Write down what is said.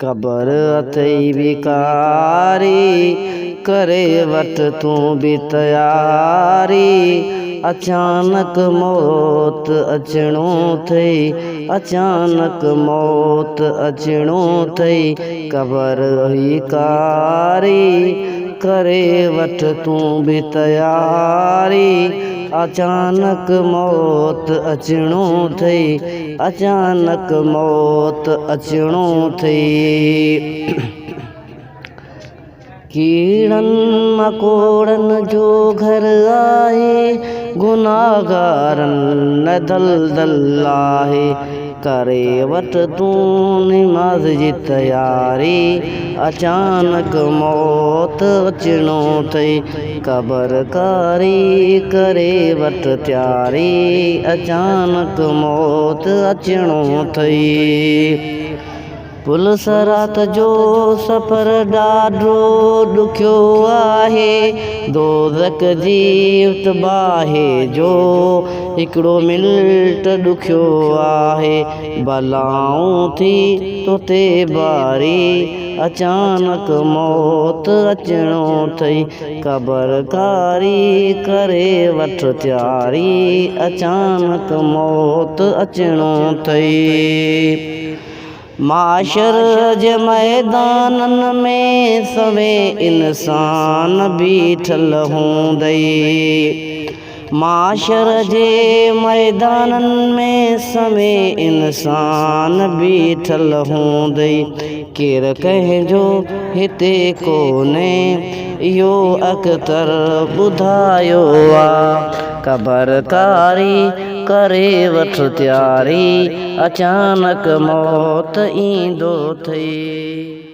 क़बर अथई विकारी करे वठ तू भी तयारी। अचानक मौत अचणो थई, अचानक मौत अचणो थई। क़बर विकारी करे वठ तू भी तयारी। अचानक मौत अचणो थई, अचानक मौत अचणो थई। कीड़न मकोड़न जो घर आहे, गुनाहगारन न दलदल आहे। करे वठ तू निमाज़ जी तयारी। अचानक मौत अचणो थई, क़बर कारी करे वठ तयारी। अचानक मौत अचणो थई। पुलिस रात जो सफ़र ॾाढो ॾुखियो आहे, दोज़ख जी तबाही जो हिकिड़ो मिंट ॾुखियो आहे। बलाऊं थी तोते बारी, अचानक मौत अचणो थई। क़बर कारी करे वठ तयारी। अचानक मौत अचणो थई। माशर जे मैदानन में सवे इंसान बीठल हूंदई। माशर जे मैदानन में सवे इंसान बीठल हूंदई। केर कंहिंजो हिते कोन्हे, इहो अख़्तर ॿुधायो आ। क़बर कारी करे वठ तयारी। अचानक मौत ईंदो थई।